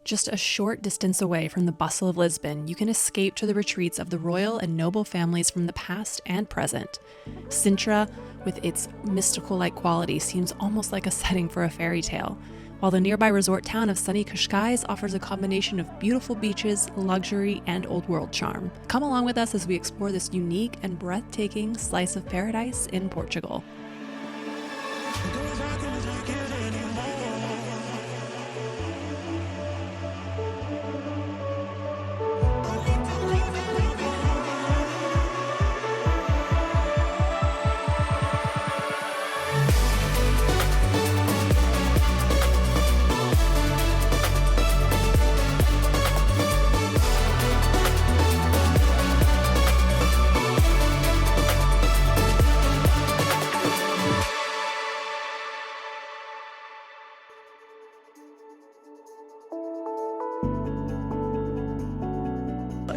Just a short distance away from the bustle of Lisbon, you can escape to the retreats of the royal and noble families from the past and present. Sintra, with its mystical-like quality, seems almost like a setting for a fairy tale, while the nearby resort town of sunny Cascais offers a combination of beautiful beaches, luxury, and old-world charm. Come along with us as we explore this unique and breathtaking slice of paradise in Portugal.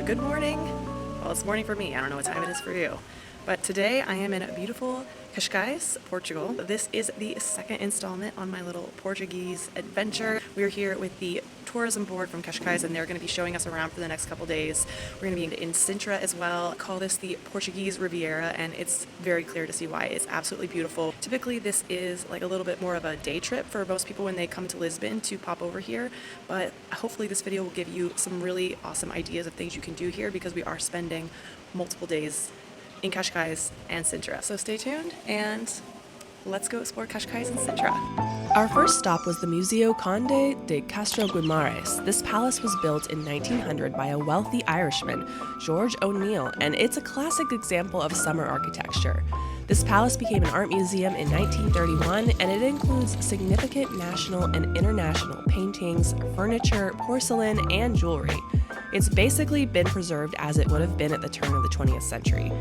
Good morning. Well, it's morning for me. I don't know what time it is for you. But today I am in beautiful Cascais, Portugal. This is the second installment on my little Portuguese adventure. We're here with the tourism board from Cascais, and they're going to be showing us around for the next couple days. We're going to be in Sintra as well. I call this the Portuguese Riviera, and it's very clear to see why. It's absolutely beautiful. Typically, this is like a little bit more of a day trip for most people when they come to Lisbon to pop over here, but hopefully this video will give you some really awesome ideas of things you can do here because we are spending multiple days in Cascais and Sintra. So stay tuned and let's go explore Cascais and Sintra. Our first stop was the Museu Conde de Castro Guimarães. This palace was built in 1900 by a wealthy Irishman, George O'Neill, and it's a classic example of summer architecture. This palace became an art museum in 1931, and it includes significant national and international paintings, furniture, porcelain, and jewelry. It's basically been preserved as it would have been at the turn of the 20th century.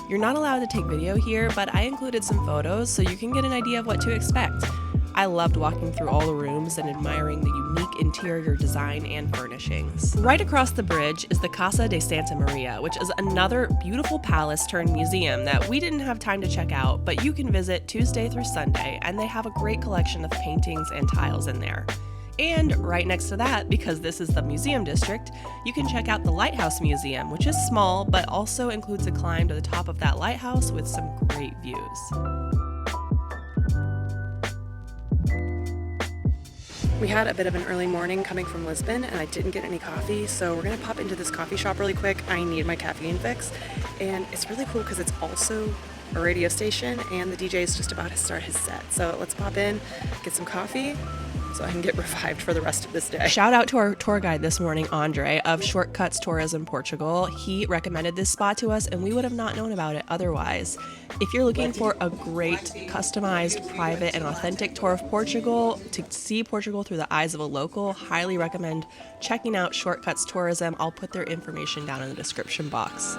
You're not allowed to take video here, but I included some photos so you can get an idea of what to expect. I loved walking through all the rooms and admiring the unique interior design and furnishings. Right across the bridge is the Casa de Santa Maria, which is another beautiful palace turned museum that we didn't have time to check out, but you can visit Tuesday through Sunday, and they have a great collection of paintings and tiles in there. And right next to that, because this is the museum district, you can check out the Lighthouse Museum, which is small, but also includes a climb to the top of that lighthouse with some great views. We had a bit of an early morning coming from Lisbon, and I didn't get any coffee, so we're gonna pop into this coffee shop really quick. I need my caffeine fix, and it's really cool because it's also a radio station, and the DJ is just about to start his set. So let's pop in, get some coffee, so I can get revived for the rest of this day. Shout out to our tour guide this morning, Andre, of Shortcuts Tourism Portugal. He recommended this spot to us, and we would have not known about it otherwise. If you're looking for a great, customized, private, and authentic tour of Portugal, to see Portugal through the eyes of a local, highly recommend checking out Shortcuts Tourism. I'll put their information down in the description box.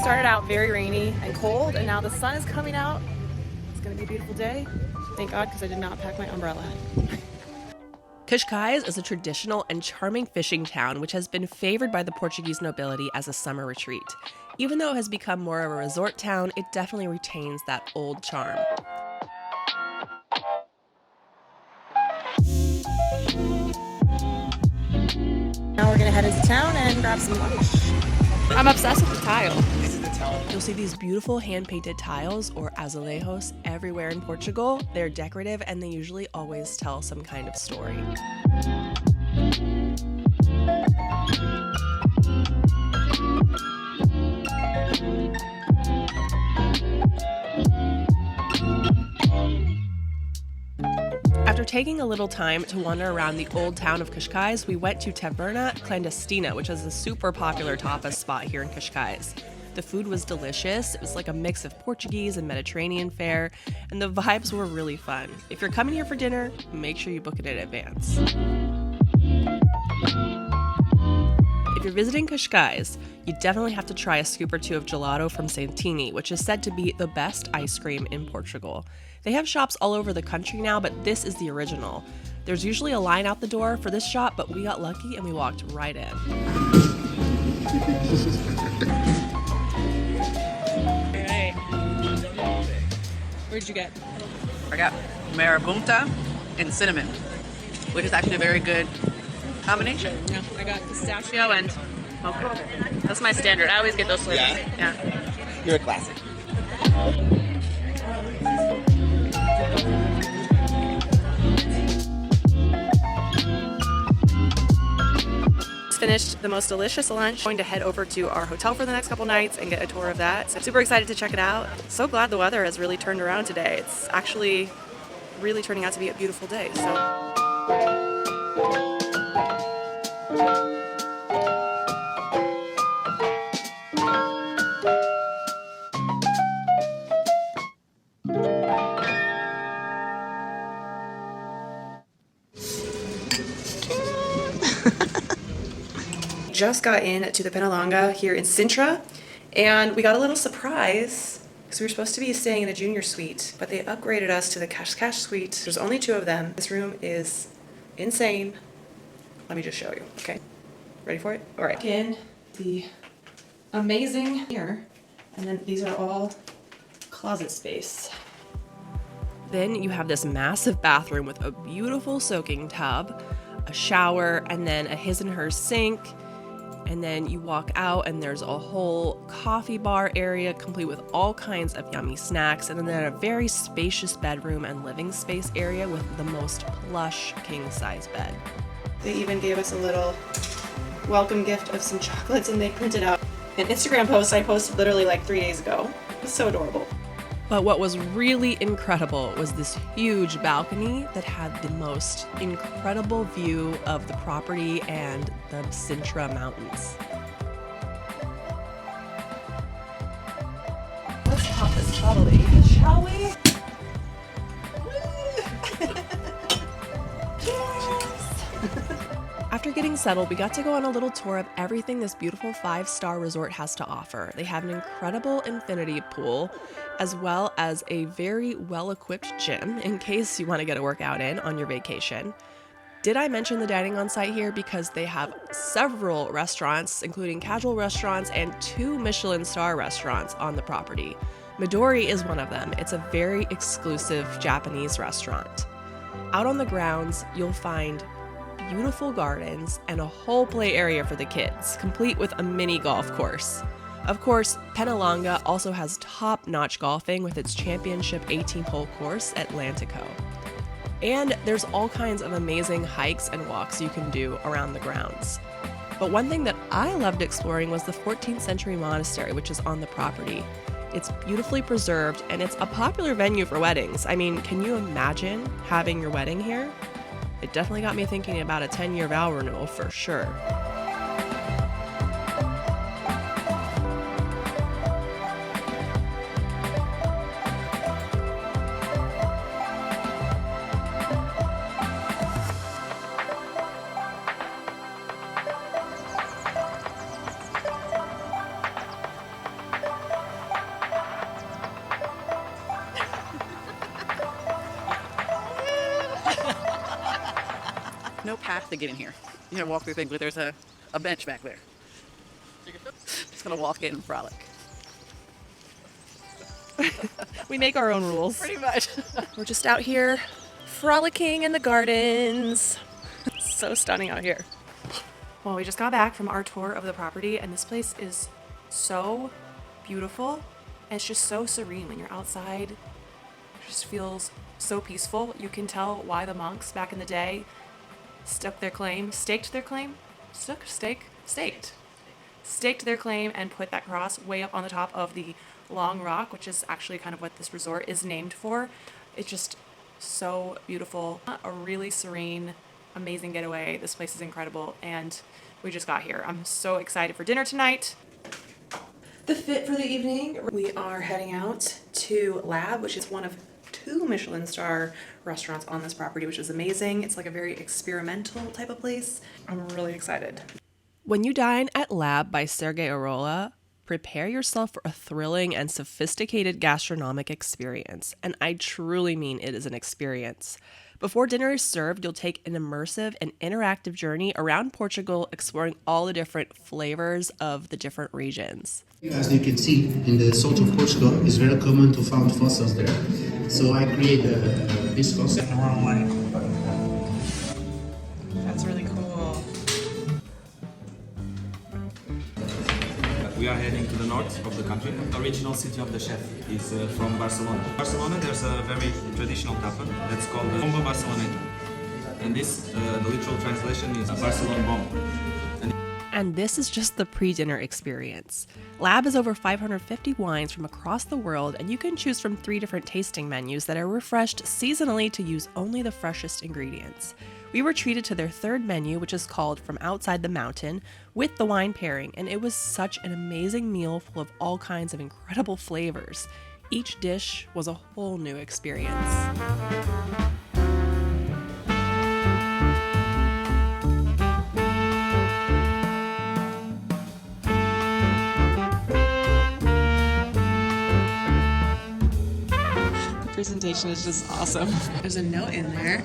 Started out very rainy and cold, and now the sun is coming out. It's gonna be a beautiful day. Thank God, because I did not pack my umbrella. Cascais is a traditional and charming fishing town which has been favored by the Portuguese nobility as a summer retreat. Even though it has become more of a resort town, it definitely retains that old charm. Now we're gonna head into town and grab some lunch. I'm obsessed with the tile. You'll see these beautiful hand-painted tiles, or azulejos, everywhere in Portugal. They're decorative, and they usually always tell some kind of story. After taking a little time to wander around the old town of Cascais, we went to Taverna Clandestina, which is a super popular tapas spot here in Cascais. The food was delicious. It was like a mix of Portuguese and Mediterranean fare, and the vibes were really fun. If you're coming here for dinner, make sure you book it in advance. If you're visiting Cascais, you definitely have to try a scoop or two of gelato from Santini, which is said to be the best ice cream in Portugal. They have shops all over the country now, but this is the original. There's usually a line out the door for this shop, but we got lucky and we walked right in. did you get? I got marabunta and cinnamon, which is actually a very good combination. Yeah, I got pistachio and mocha. That's my standard. I always get those flavors. Yeah. You're a classic. Just finished the most delicious lunch. Going to head over to our hotel for the next couple nights and get a tour of that. So I'm super excited to check it out. So glad the weather has really turned around today. It's actually really turning out to be a beautiful day. Just got in to the Penalonga here in Sintra, and we got a little surprise because we were supposed to be staying in the junior suite, but they upgraded us to the Cascais suite. There's only 2 of them. This room is insane. Let me just show you, okay? Ready for it? All right. In the amazing here, and then these are all closet space. Then you have this massive bathroom with a beautiful soaking tub, a shower, and then a his and hers sink. And then you walk out and there's a whole coffee bar area complete with all kinds of yummy snacks, and then a very spacious bedroom and living space area with the most plush king-size bed. They even gave us a little welcome gift of some chocolates, and they printed out an Instagram post I posted literally like 3 days ago. It was so adorable. But what was really incredible was this huge balcony that had the most incredible view of the property and the Sintra Mountains. Let's pop this bubbly, shall we? After getting settled, we got to go on a little tour of everything this beautiful 5-star resort has to offer. They have an incredible infinity pool, as well as a very well-equipped gym in case you want to get a workout in on your vacation. Did I mention the dining on site here? Because they have several restaurants, including casual restaurants and 2 Michelin star restaurants on the property. Midori is one of them. It's a very exclusive Japanese restaurant. Out on the grounds, you'll find beautiful gardens and a whole play area for the kids, complete with a mini golf course. Of course, Penalonga also has top-notch golfing with its championship 18-hole course at Atlantico. And there's all kinds of amazing hikes and walks you can do around the grounds. But one thing that I loved exploring was the 14th century monastery, which is on the property. It's beautifully preserved, and it's a popular venue for weddings. I mean, can you imagine having your wedding here? It definitely got me thinking about a 10-year vow renewal for sure. No path to get in here. You gotta walk through things, but there's a bench back there. Just gonna walk in and frolic. We make our own rules. Pretty much. We're just out here frolicking in the gardens. It's so stunning out here. Well, we just got back from our tour of the property, and this place is so beautiful. And it's just so serene when you're outside. It just feels so peaceful. You can tell why the monks back in the day staked their claim and put that cross way up on the top of the long rock, which is actually kind of what this resort is named for. It's just so beautiful. A really serene, amazing getaway. This place is incredible, and we just got here. I'm so excited for dinner tonight. The fit for the evening, we are heading out to Lab, which is one of 2 Michelin star restaurants on this property, which is amazing. It's like a very experimental type of place. I'm really excited. When you dine at Lab by Sergei Arola, prepare yourself for a thrilling and sophisticated gastronomic experience. And I truly mean it is an experience. Before dinner is served, you'll take an immersive and interactive journey around Portugal, exploring all the different flavors of the different regions. As you can see, in the south of Portugal, it's very common to find fossils there. So I created this concept. The wrong way. That's really cool. We are heading to the north of the country. The original city of the chef is from Barcelona. Barcelona, there's a very traditional tapa that's called the bomba barceloneta. And this, the literal translation is Barcelona bomb. And this is just the pre-dinner experience. Lab has over 550 wines from across the world, and you can choose from 3 different tasting menus that are refreshed seasonally to use only the freshest ingredients. We were treated to their 3rd menu, which is called From Outside the Mountain, with the wine pairing, and it was such an amazing meal full of all kinds of incredible flavors. Each dish was a whole new experience. Presentation is just awesome. There's a note in there.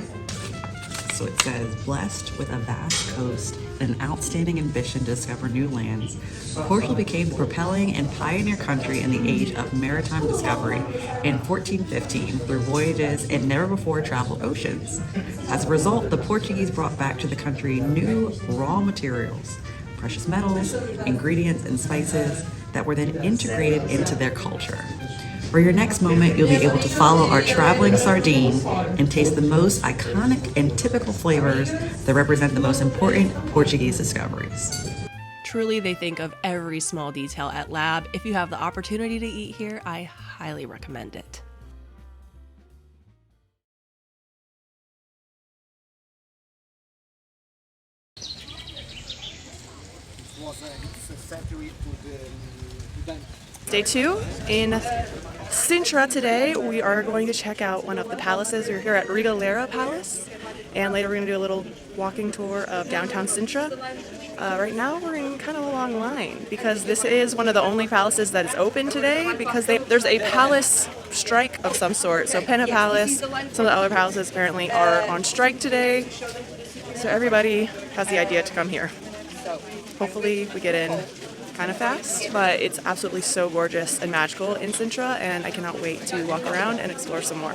So it says, blessed with a vast coast and an outstanding ambition to discover new lands, Portugal became the propelling and pioneer country in the age of maritime discovery in 1415 through voyages and never before traveled oceans. As a result, the Portuguese brought back to the country new raw materials, precious metals, ingredients, and spices that were then integrated into their culture. For your next moment, you'll be able to follow our traveling sardine and taste the most iconic and typical flavors that represent the most important Portuguese discoveries. Truly, they think of every small detail at Lab. If you have the opportunity to eat here, I highly recommend it. Day 2 in Sintra today. We are going to check out one of the palaces. We're here at Regalera Palace, and later we're going to do a little walking tour of downtown Sintra. Right now we're in kind of a long line because this is one of the only palaces that is open today because there's a palace strike of some sort. So Pena Palace, some of the other palaces apparently are on strike today. So everybody has the idea to come here. Hopefully we get in kind of fast, but it's absolutely so gorgeous and magical in Sintra, and I cannot wait to walk around and explore some more.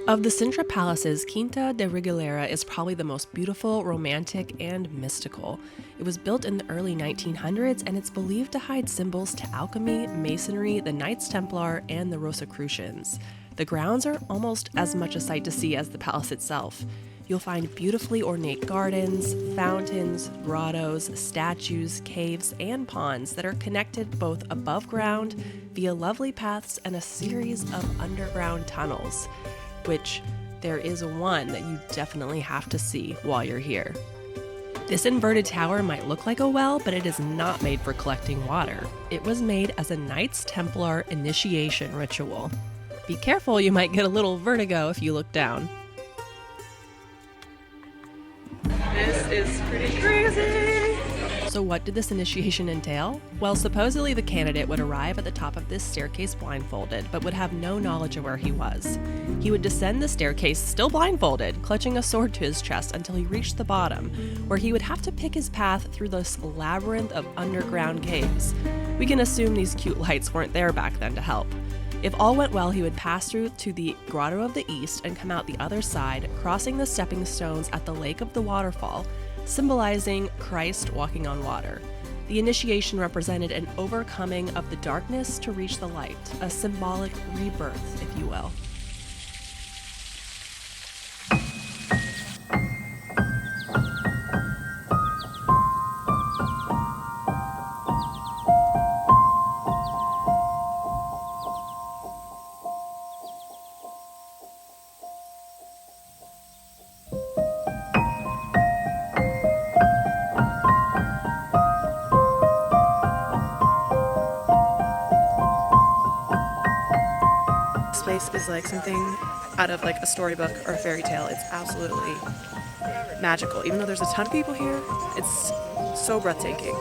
Of the Sintra palaces, Quinta de Regalera is probably the most beautiful, romantic, and mystical. It was built in the early 1900s, and it's believed to hide symbols to alchemy, masonry, the Knights Templar, and the Rosicrucians. The grounds are almost as much a sight to see as the palace itself. You'll find beautifully ornate gardens, fountains, grottos, statues, caves, and ponds that are connected both above ground via lovely paths and a series of underground tunnels, which there is one that you definitely have to see while you're here. This inverted tower might look like a well, but it is not made for collecting water. It was made as a Knights Templar initiation ritual. Be careful, you might get a little vertigo if you look down. This is pretty crazy. So what did this initiation entail? Well, supposedly the candidate would arrive at the top of this staircase blindfolded, but would have no knowledge of where he was. He would descend the staircase still blindfolded, clutching a sword to his chest until he reached the bottom, where he would have to pick his path through this labyrinth of underground caves. We can assume these cute lights weren't there back then to help. If all went well, he would pass through to the Grotto of the East and come out the other side, crossing the stepping stones at the Lake of the Waterfall, symbolizing Christ walking on water. The initiation represented an overcoming of the darkness to reach the light, a symbolic rebirth, if you will. This place is like something out of like a storybook or a fairy tale. It's absolutely magical. Even though there's a ton of people here, it's so breathtaking.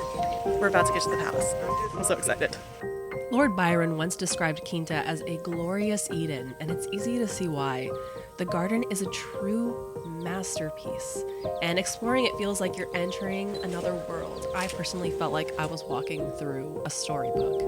We're about to get to the palace. I'm so excited. Lord Byron once described Quinta as a glorious Eden, and it's easy to see why. The garden is a true masterpiece. And exploring it feels like you're entering another world. I personally felt like I was walking through a storybook.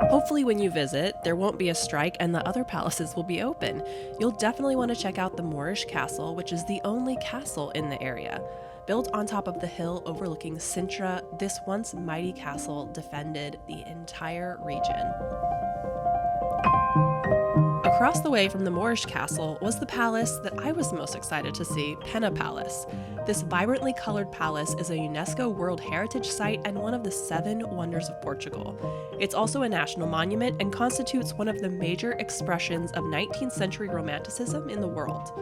Hopefully when you visit, there won't be a strike and the other palaces will be open. You'll definitely want to check out the Moorish Castle, which is the only castle in the area. Built on top of the hill overlooking Sintra, this once mighty castle defended the entire region. Across the way from the Moorish castle was the palace that I was most excited to see, Penna Palace. This vibrantly colored palace is a UNESCO World Heritage Site and one of the 7 wonders of Portugal. It's also a national monument and constitutes one of the major expressions of 19th century Romanticism in the world.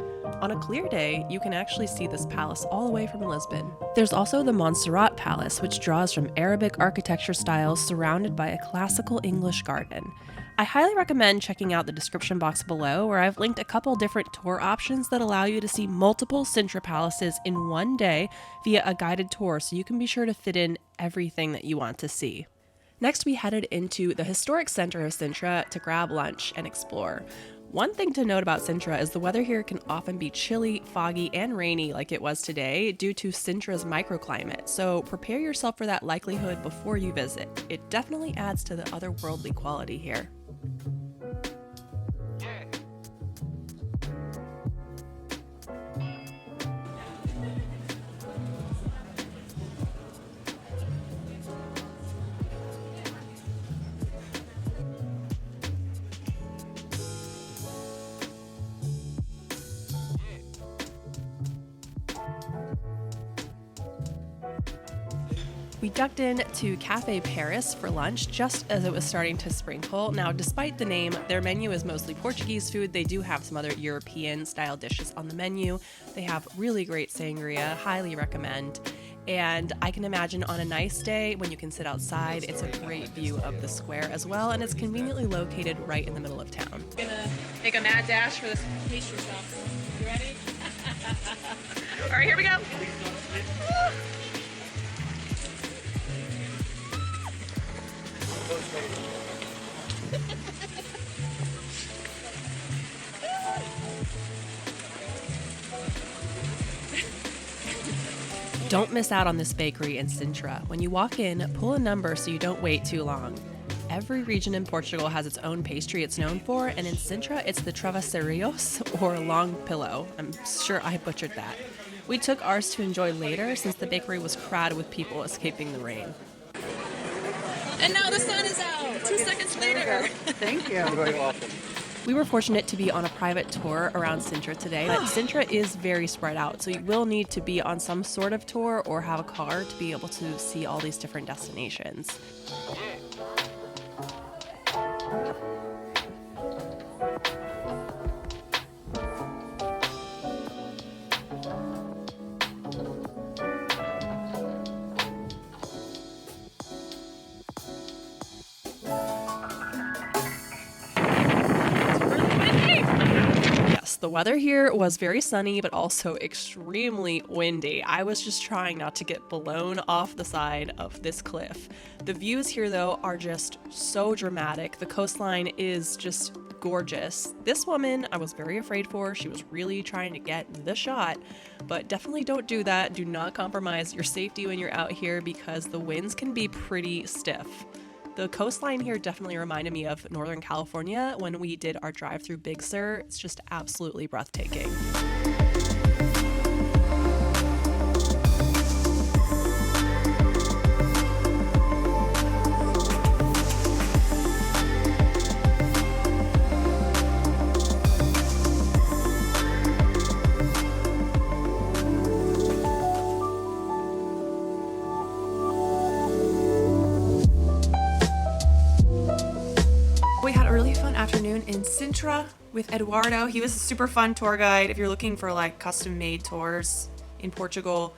On a clear day, you can actually see this palace all the way from Lisbon. There's also the Montserrat Palace, which draws from Arabic architecture styles surrounded by a classical English garden. I highly recommend checking out the description box below, where I've linked a couple different tour options that allow you to see multiple Sintra palaces in one day via a guided tour, so you can be sure to fit in everything that you want to see. Next, we headed into the historic center of Sintra to grab lunch and explore. One thing to note about Sintra is the weather here can often be chilly, foggy, and rainy like it was today due to Sintra's microclimate, so prepare yourself for that likelihood before you visit. It definitely adds to the otherworldly quality here. We ducked in to Cafe Paris for lunch just as it was starting to sprinkle. Now, despite the name, their menu is mostly Portuguese food. They do have some other European-style dishes on the menu. They have really great sangria, highly recommend. And I can imagine on a nice day when you can sit outside, it's a great view of the square as well, and it's conveniently located right in the middle of town. I'm gonna make a mad dash for this pastry shop. You ready? All right, here we go. Don't miss out on this bakery in Sintra. When you walk in, pull a number so you don't wait too long. Every region in Portugal has its own pastry it's known for, and in Sintra it's the travesseiros, or long pillow. I'm sure I butchered that. We took ours to enjoy later since the bakery was crowded with people escaping the rain. And now the sun is out, 2 seconds later. Thank you. We were fortunate to be on a private tour around Sintra today. But Sintra is very spread out, so you will need to be on some sort of tour or have a car to be able to see all these different destinations. The weather here was very sunny, but also extremely windy. I was just trying not to get blown off the side of this cliff. The views here, though, are just so dramatic. The coastline is just gorgeous. This woman, I was very afraid for. She was really trying to get the shot, but definitely don't do that. Do not compromise your safety when you're out here because the winds can be pretty stiff. The coastline here definitely reminded me of Northern California when we did our drive through Big Sur. It's just absolutely breathtaking. We had a really fun afternoon in Sintra with Eduardo. He was a super fun tour guide. If you're looking for like custom made tours in Portugal,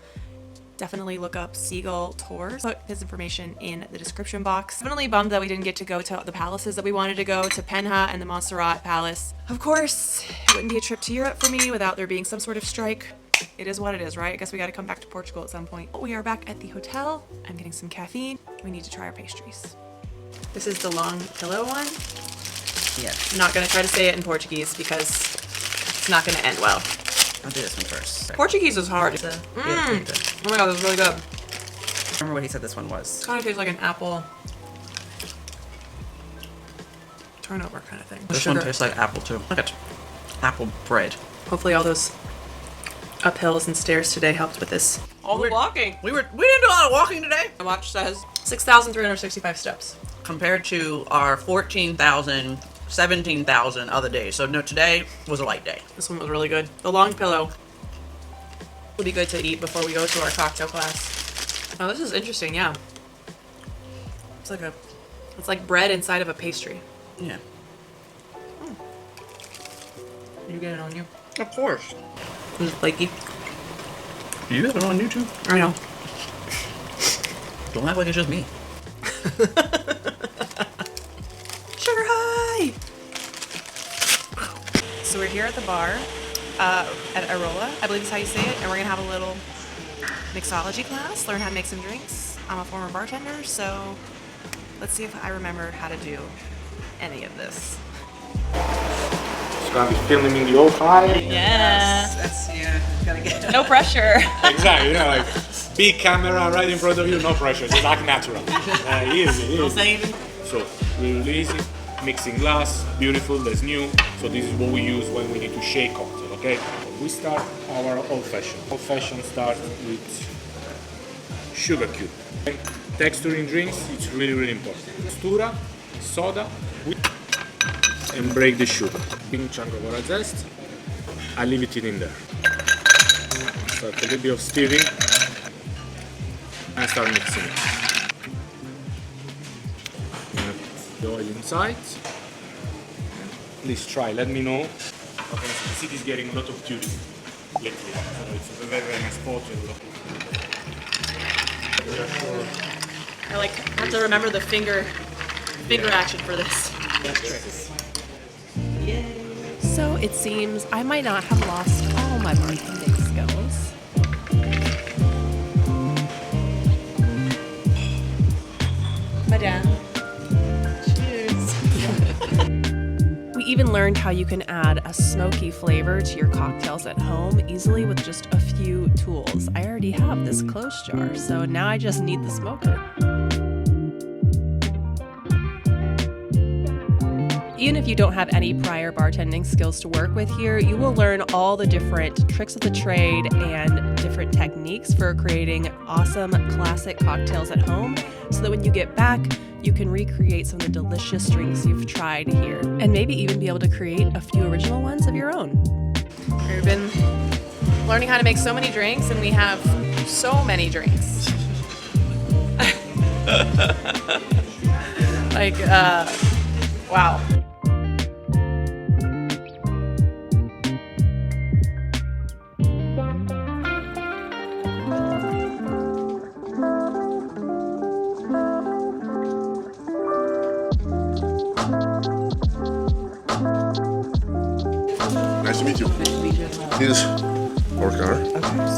Definitely look up Seagull Tours. Put his information in the description box. Definitely bummed that we didn't get to go to the palaces that we wanted to go, to Penha and the Montserrat Palace. Of course, it wouldn't be a trip to Europe for me without there being some sort of strike. It is what it is, right? I guess we got to come back to Portugal at some point. We are back at the hotel. I'm getting some caffeine. We need to try our pastries. This is the long pillow one. Yes. I'm not going to try to say it in Portuguese because it's not going to end well. I'll do this one first. Portuguese is hard. Yeah, Oh my god, this is really good. remember what he said this one was. Kind of tastes like an apple turnover kind of thing. This Sugar. one tastes like apple too. Look at apple bread. Hopefully all those uphills and stairs today helped with this. All the walking. We didn't do a lot of walking today. My watch says 6,365 steps. Compared to our 14,000, 17,000 other days. So no, today was a light day. This one was really good. The long pillow will be good to eat before we go to our cocktail class. Oh, this is interesting, yeah. It's like bread inside of a pastry. Yeah. You get it on you. Of course. This is flaky. You have it on YouTube. I know. Don't act like it's just me. Sugar high! So we're here at the bar at Arola, I believe is how you say it, and we're gonna have a little mixology class, learn how to make some drinks. I'm a former bartender, so let's see if I remember how to do any of this. It's gonna be filming in the whole time. Yeah. That's gotta get. No pressure. Exactly, like big camera right in front of you, no pressure, just act natural. Easy. Don't say anything. So, really easy, mixing glass, beautiful, that's new. So this is what we use when we need to shake cocktail, okay? We start our old fashioned. Old fashioned start with sugar cube. Okay? Texturing drinks, it's really important. Stura, soda, and break the sugar. Big chunk of orange zest, I leave it in there. Start a little bit of stirring and start mixing it. The oil inside. Please try, let me know. Okay, so the city is getting a lot of tuning lately. So it's a very nice spot. I have to remember the finger action for this. So it seems I might not have lost all my bartending skills. Madame. We even learned how you can add a smoky flavor to your cocktails at home easily with just a few tools. I already have this close jar, so now I just need the smoker. Even if you don't have any prior bartending skills to work with here, you will learn all the different tricks of the trade and different techniques for creating awesome classic cocktails at home so that when you get back, you can recreate some of the delicious drinks you've tried here and maybe even be able to create a few original ones of your own. We've been learning how to make so many drinks, and we have so many drinks. Wow. Nice to meet you. This is our car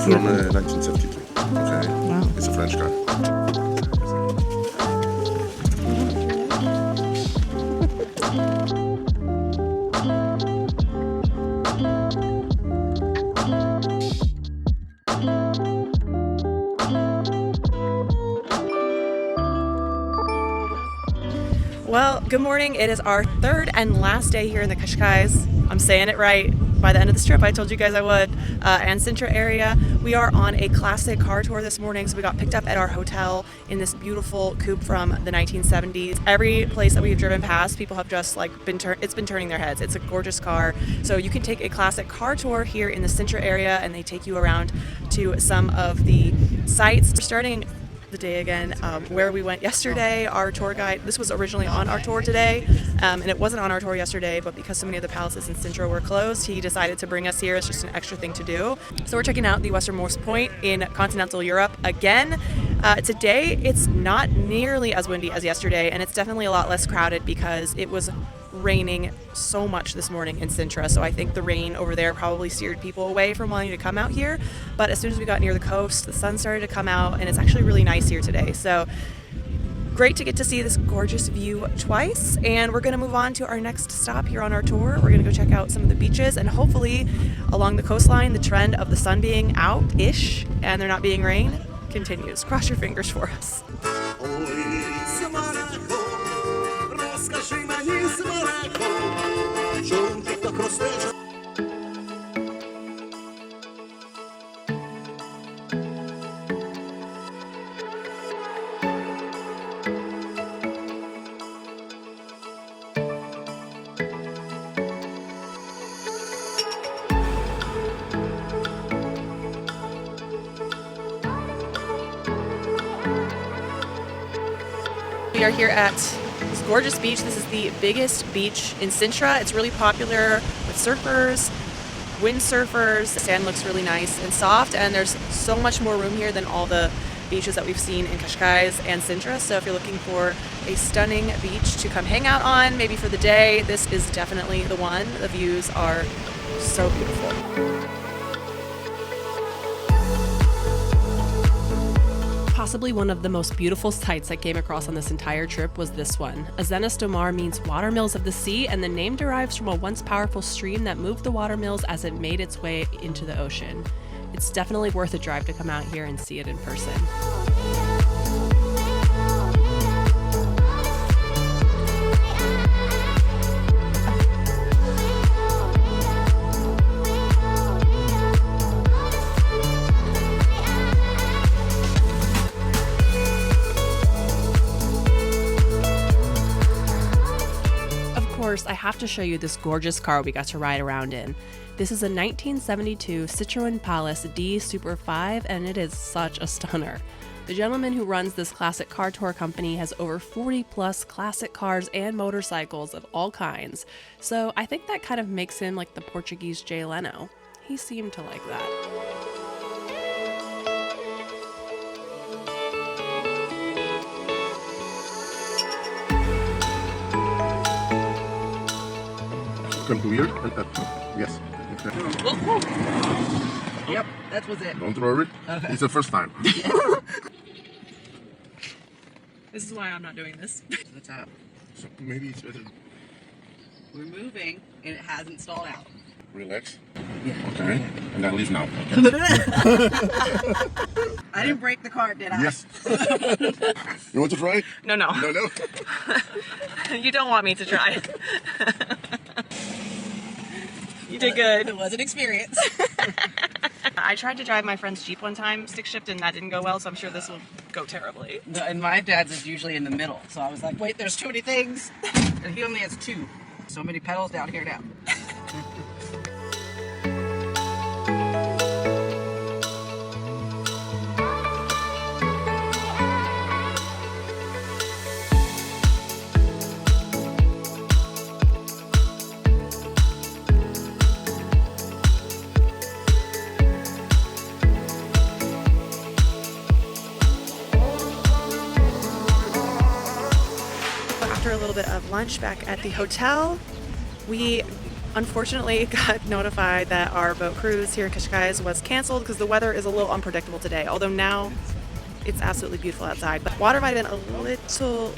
from 1972. Okay. Wow. It's a French car. Well, good morning. It is our third and last day here in the Cascais. I'm saying it right. By the end of this trip, I told you guys I would. And Sintra area. We are on a classic car tour this morning, so we got picked up at our hotel in this beautiful coupe from the 1970s. Every place that we've driven past, people have just been turning their heads. It's a gorgeous car. So you can take a classic car tour here in the Sintra area, and they take you around to some of the sites. We're starting the day again. Where we went yesterday, our tour guide, this was originally on our tour today, and it wasn't on our tour yesterday, but because so many of the palaces in Sintra were closed, he decided to bring us here. It's just an extra thing to do. So we're checking out the westernmost point in continental Europe again. Today, it's not nearly as windy as yesterday, and it's definitely a lot less crowded because it was raining so much this morning in Sintra, so I think the rain over there probably steered people away from wanting to come out here. But as soon as we got near the coast, the sun started to come out, and it's actually really nice here today. So great to get to see this gorgeous view twice, and we're going to move on to our next stop here on our tour. We're going to go check out some of the beaches, and hopefully along the coastline, the trend of the sun being out-ish and there not being rain continues. Cross your fingers for us. We are here at this gorgeous beach. This is the biggest beach in Sintra. It's really popular with surfers, windsurfers. The sand looks really nice and soft, and there's so much more room here than all the beaches that we've seen in Cascais and Sintra. So if you're looking for a stunning beach to come hang out on, maybe for the day, this is definitely the one. The views are so beautiful. Possibly one of the most beautiful sights I came across on this entire trip was this one. Azenas do Mar means watermills of the sea, and the name derives from a once powerful stream that moved the watermills as it made its way into the ocean. It's definitely worth a drive to come out here and see it in person. I have to show you this gorgeous car we got to ride around in. This is a 1972 Citroën Palace D Super 5, and it is such a stunner. The gentleman who runs this classic car tour company has over 40 plus classic cars and motorcycles of all kinds, so I think that kind of makes him like the Portuguese Jay Leno. He seemed to like that. Come to here and up. Yes. Okay. Yep, that was it. Don't throw it. Okay. It's the first time. This is why I'm not doing this. The top. So maybe it's better. We're moving, and it hasn't stalled out. Relax. Yeah. Okay. And then leave now. I didn't break the cart, did I? Yes. You want to try? No. No. You don't want me to try. You did good. It was an experience. I tried to drive my friend's Jeep one time, stick shift, and that didn't go well, so I'm sure this will go terribly. And my dad's is usually in the middle, so I was like, wait, there's too many things. And he only has two. So many pedals down here now. After a little bit of lunch back at the hotel, we unfortunately got notified that our boat cruise here in Cascais was canceled because the weather is a little unpredictable today, although now it's absolutely beautiful outside. But water might have been a little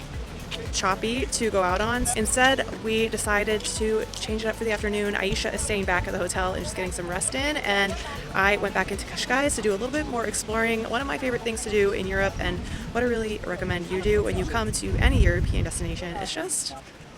choppy to go out on. Instead, we decided to change it up for the afternoon. Aisha is staying back at the hotel and just getting some rest in, and I went back into Cascais to do a little bit more exploring. One of my favorite things to do in Europe, and what I really recommend you do when you come to any European destination, is just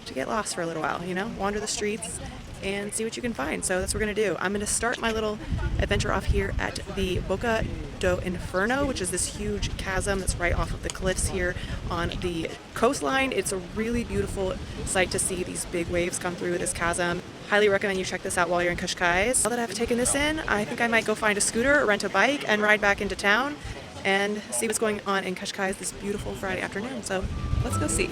to get lost for a little while, wander the streets and see what you can find. So that's what we're gonna do. I'm gonna start my little adventure off here at the Boca do Inferno, which is this huge chasm that's right off of the cliffs here on the coastline. It's a really beautiful sight to see these big waves come through this chasm. Highly recommend you check this out while you're in Cascais. Now that I've taken this in, I think I might go find a scooter or rent a bike and ride back into town and see what's going on in Cascais this beautiful Friday afternoon. So let's go see.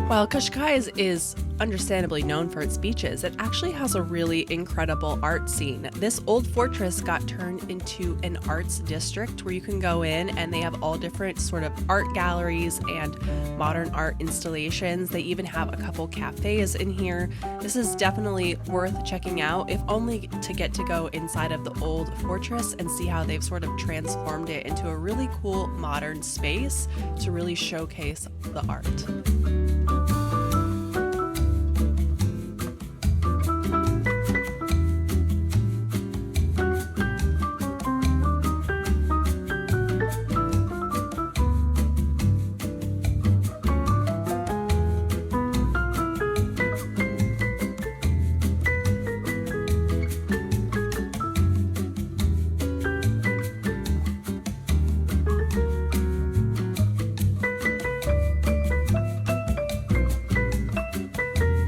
While Cascais is understandably known for its beaches, it actually has a really incredible art scene. This old fortress got turned into an arts district where you can go in and they have all different sort of art galleries and modern art installations. They even have a couple cafes in here. This is definitely worth checking out, if only to get to go inside of the old fortress and see how they've sort of transformed it into a really cool modern space to really showcase the art.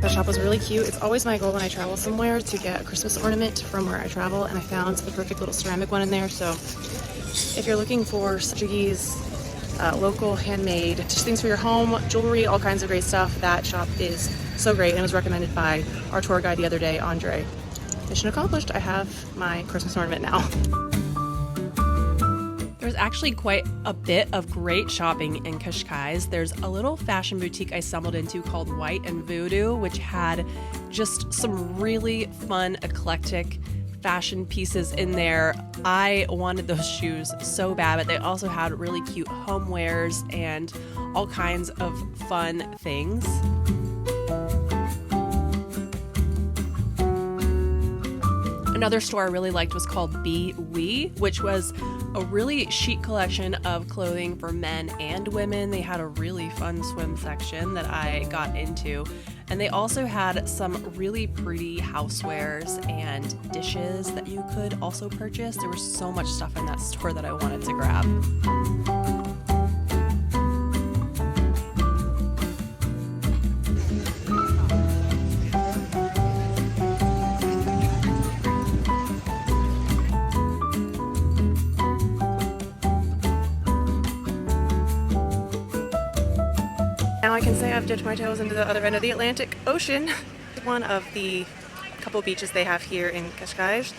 The shop was really cute. It's always my goal when I travel somewhere to get a Christmas ornament from where I travel, and I found the perfect little ceramic one in there. So if you're looking for Portuguese, local, handmade, just things for your home, jewelry, all kinds of great stuff, that shop is so great and was recommended by our tour guide the other day, Andre. Mission accomplished. I have my Christmas ornament now. There's actually quite a bit of great shopping in Cascais. There's a little fashion boutique I stumbled into called White and Voodoo, which had just some really fun, eclectic fashion pieces in there. I wanted those shoes so bad, but they also had really cute homewares and all kinds of fun things. Another store I really liked was called Be We, which was a really chic collection of clothing for men and women. They had a really fun swim section that I got into. And they also had some really pretty housewares and dishes that you could also purchase. There was so much stuff in that store that I wanted to grab. Now I can say I've dipped my toes into the other end of the Atlantic Ocean. One of the couple beaches they have here in Cascais.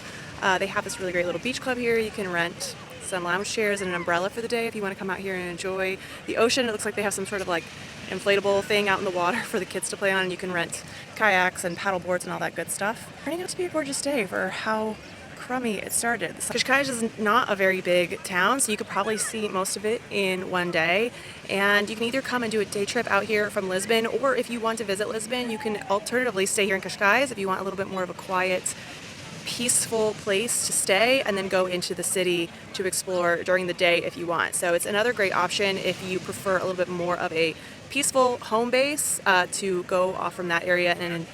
They have this really great little beach club here. You can rent some lounge chairs and an umbrella for the day if you want to come out here and enjoy the ocean. It looks like they have some sort of like inflatable thing out in the water for the kids to play on, and you can rent kayaks and paddle boards and all that good stuff. Turning out to be a gorgeous day for how crummy it started. Cascais is not a very big town, so you could probably see most of it in one day. And you can either come and do a day trip out here from Lisbon, or if you want to visit Lisbon, you can alternatively stay here in Cascais if you want a little bit more of a quiet, peaceful place to stay, and then go into the city to explore during the day if you want. So it's another great option if you prefer a little bit more of a peaceful home base to go off from that area and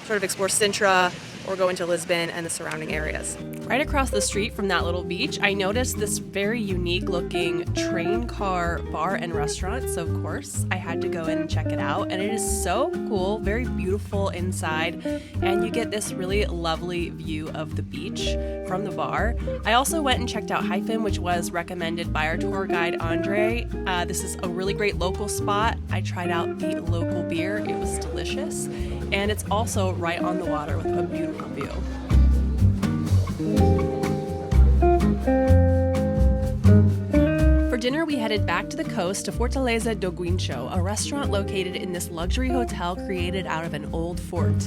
sort of explore Sintra or go into Lisbon and the surrounding areas. Right across the street from that little beach, I noticed this very unique looking train car bar and restaurant. So of course I had to go in and check it out, and it is so cool, very beautiful inside, and you get this really lovely view of the beach from the bar. I also went and checked out Hyphen, which was recommended by our tour guide Andre. This is a really great local spot. I tried out the local beer. It was delicious, and it's also right on the water with a beautiful view. For dinner, we headed back to the coast to Fortaleza do Guincho, a restaurant located in this luxury hotel created out of an old fort.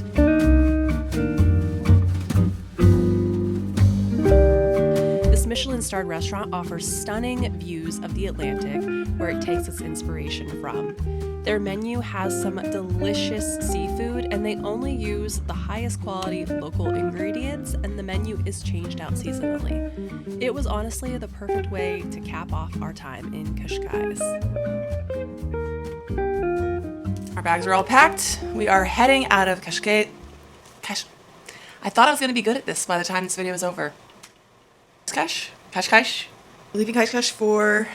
This Michelin-starred restaurant offers stunning views of the Atlantic, where it takes its inspiration from. Their menu has some delicious seafood, and they only use the highest quality local ingredients, and the menu is changed out seasonally. It was honestly the perfect way to cap off our time in Cascais. Our bags are all packed. We are heading out of Cascais. I thought I was going to be good at this by the time this video is over. Cascais. Leaving Cascais for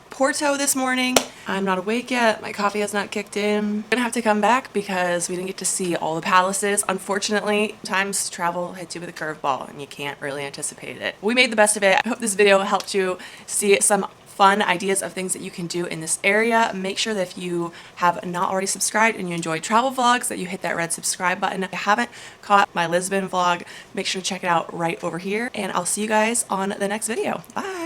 Porto this morning. I'm not awake yet. My coffee has not kicked in. I'm gonna have to come back because we didn't get to see all the palaces. Unfortunately, sometimes travel hits you with a curveball and you can't really anticipate it. We made the best of it. I hope this video helped you see some fun ideas of things that you can do in this area. Make sure that if you have not already subscribed and you enjoy travel vlogs that you hit that red subscribe button. If you haven't caught my Lisbon vlog, make sure to check it out right over here, and I'll see you guys on the next video. Bye.